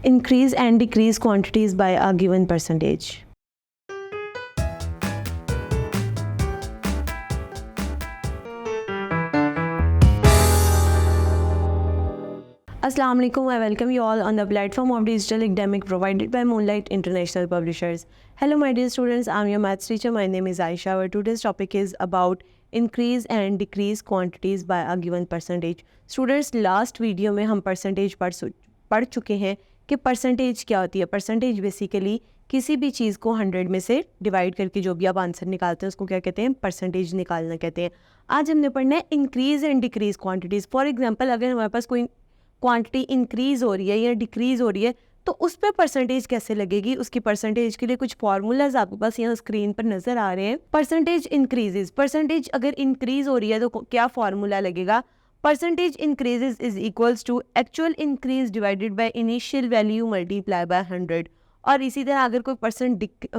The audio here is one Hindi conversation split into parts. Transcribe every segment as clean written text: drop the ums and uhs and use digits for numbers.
increase and decrease quantities by a given percentage. Assalamu alaikum. I welcome you all on the platform of digital academic provided by Moonlight International Publishers. Hello my dear students, I'm your maths teacher. My name is Aisha. Our today's topic is about increase and decrease quantities by a given percentage. Students, last video में हम percentage पढ़ चुके हैं कि percentage क्या होती है. Percentage basically किसी भी चीज़ को 100 में से डिवाइड करके जो भी आप आंसर निकालते हैं उसको क्या कहते हैं, परसेंटेज निकालना कहते हैं. आज हमने पढ़ना है increase and decrease quantities. For example, अगर हमारे पास कोई क्वांटिटी इंक्रीज हो रही है या डिक्रीज हो रही है तो उस पर परसेंटेज कैसे लगेगी. उसकी परसेंटेज के लिए कुछ फार्मूलाज आपके पास यहाँ स्क्रीन पर नजर आ रहे हैं. परसेंटेज इंक्रीजेज, परसेंटेज अगर इंक्रीज हो रही है तो क्या फार्मूला लगेगा. Percentage increases is equals to actual increase divided by initial value multiply by 100. और इसी तरह अगर कोई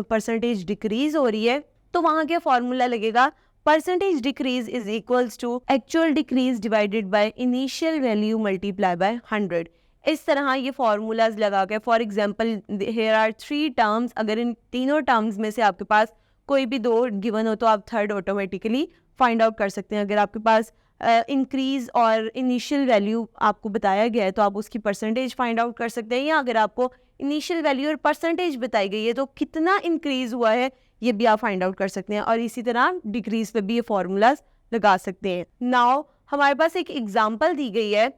परसेंटेज डिक्रीज हो रही है तो वहाँ क्या फार्मूला लगेगा. Percentage decrease is equals to actual decrease divided by initial value multiply by 100. इस तरह ये फार्मूलाज लगा के, for example here are 3 terms. अगर इन तीनों टर्म्स में से आपके पास कोई भी 2 गिवन हो तो आप थर्ड ऑटोमेटिकली फाइंड आउट कर सकते हैं. अगर आपके पास इंक्रीज और इनिशियल वैल्यू आपको बताया गया है तो आप उसकी परसेंटेज फाइंड आउट कर सकते हैं, या अगर आपको इनिशियल वैल्यू और परसेंटेज बताई गई है तो कितना इंक्रीज हुआ है ये भी आप फाइंड आउट कर सकते हैं. और इसी तरह डिक्रीज पे भी ये फार्मूलाज लगा सकते हैं. नाउ हमारे पास एक एग्जांपल दी गई है.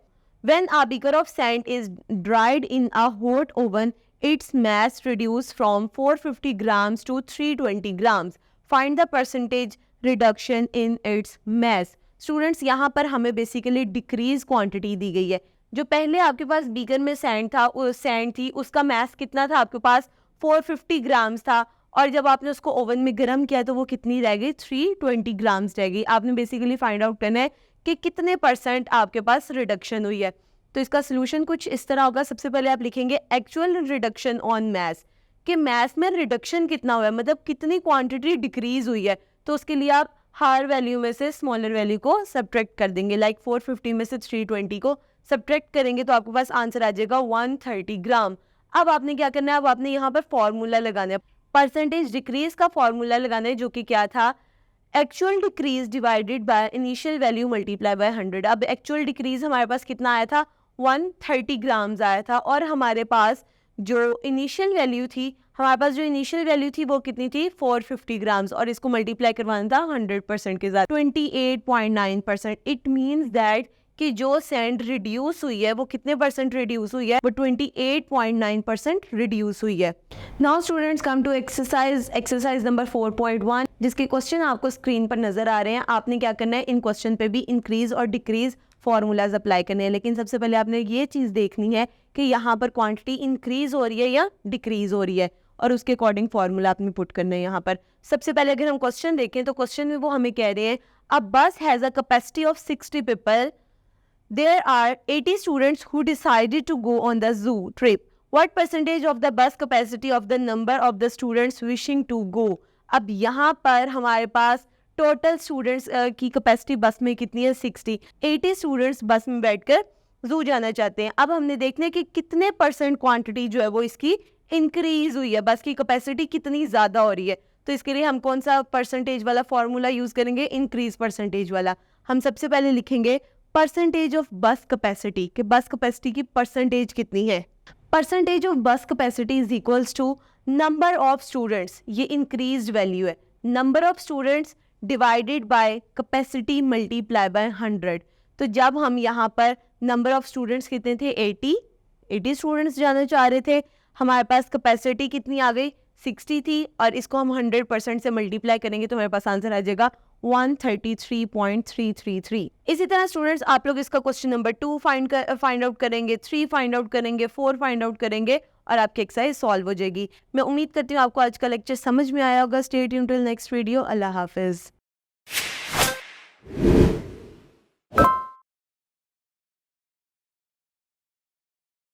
When a beaker of sand is dried in a hot oven, its mass reduce from 450 grams to 320 grams. Find the percentage reduction in its mass. Students, यहाँ पर हमें बेसिकली डिक्रीज क्वांटिटी दी गई है. जो पहले आपके पास बीकर में सैंड थी उसका मास कितना था, आपके पास 450 ग्राम्स था. और जब आपने उसको ओवन में गर्म किया तो वो कितनी रह गई, 320 ग्राम्स रह गई. आपने बेसिकली फाइंड आउट करना है कि कितने परसेंट आपके पास रिडक्शन हुई है. तो इसका सोल्यूशन कुछ इस तरह होगा. सबसे पहले आप लिखेंगे एक्चुअल रिडक्शन ऑन मास, कि मास में रिडक्शन कितना हुआ है, मतलब कितनी क्वांटिटी डिक्रीज हुई है. तो उसके लिए आप हर वैल्यू में से स्मॉलर वैल्यू को सब्ट्रैक्ट कर देंगे. लाइक 450 में से 320 को सब्ट्रैक्ट करेंगे तो आपके पास आंसर आ जाएगा 130 ग्राम. अब आपने क्या करना है, अब आपने यहाँ पर फॉर्मूला लगाना है. परसेंटेज डिक्रीज का फॉर्मूला लगाना है जो कि क्या था, actual decrease divided by initial value multiply by 100. अब एक्चुअल डिक्रीज हमारे पास कितना आया था, 130 ग्राम्स आया था. और हमारे पास जो इनिशियल वैल्यू थी वो कितनी थी, 450 ग्राम्स. और इसको मल्टीप्लाई करवाना था 100% के साथ, 28.9%. इट मीन्स दैट कि जो सैंड रिड्यूस हुई है वो कितने परसेंट रिड्यूस हुई है, वो 28.9% रिड्यूस हुई है. Now students, come to exercise number 4.1, जिसके क्वेश्चन आपको स्क्रीन पर नजर आ रहे हैं. आपने क्या करना है, इन क्वेश्चन पे भी इंक्रीज और डिक्रीज फॉर्मूलाज अप्लाई करने हैं. लेकिन सबसे पहले आपने ये चीज़ देखनी है कि यहाँ पर क्वांटिटी इंक्रीज हो रही है या डिक्रीज हो रही है, और उसके अकॉर्डिंग फॉर्मूला आपने पुट करना है. यहाँ पर सबसे पहले अगर हम क्वेश्चन देखें तो क्वेश्चन में वो हमें कह रहे हैं, अ बस has a capacity of 60 people. There are 80 students who decided to go on the zoo trip. What percentage of the bus capacity of the number of the students wishing to go? अब यहाँ पर हमारे पास टोटल स्टूडेंट्स की कैपेसिटी बस में कितनी है, 60. 80 स्टूडेंट्स बस में बैठकर जू जाना चाहते हैं. अब हमने देखना है कि कितने परसेंट क्वांटिटी जो है वो इसकी इंक्रीज हुई है, बस की कैपेसिटी कितनी ज़्यादा हो रही है. तो इसके लिए हम कौन सा परसेंटेज वाला फॉर्मूला यूज़ करेंगे, इंक्रीज परसेंटेज वाला. हम सबसे पहले लिखेंगे परसेंटेज ऑफ बस कैपेसिटी, कि बस कैपेसिटी की परसेंटेज कितनी है. Percentage of bus capacity is equals to number of students, ये इंक्रीज्ड वैल्यू है, number of students divided by capacity multiply by 100. तो जब हम यहाँ पर नंबर ऑफ स्टूडेंट्स कितने थे, 80 स्टूडेंट्स जाना चाह रहे थे, हमारे पास कैपेसिटी कितनी आ गई, 60 थी, और इसको हम 100% से मल्टीप्लाई करेंगे तो हमारे पास आंसर आ जाएगा 133.333. इसी तरह स्टूडेंट्स आप लोग इसका क्वेश्चन नंबर 2 फाइंड आउट करेंगे, 3 फाइंड आउट करेंगे, 4 फाइंड आउट करेंगे और आपकी एक्सरसाइज सॉल्व हो जाएगी. मैं उम्मीद करती हूँ आपको आज का लेक्चर समझ में आया होगा. Stay tuned till next video. अल्लाह हाफिज.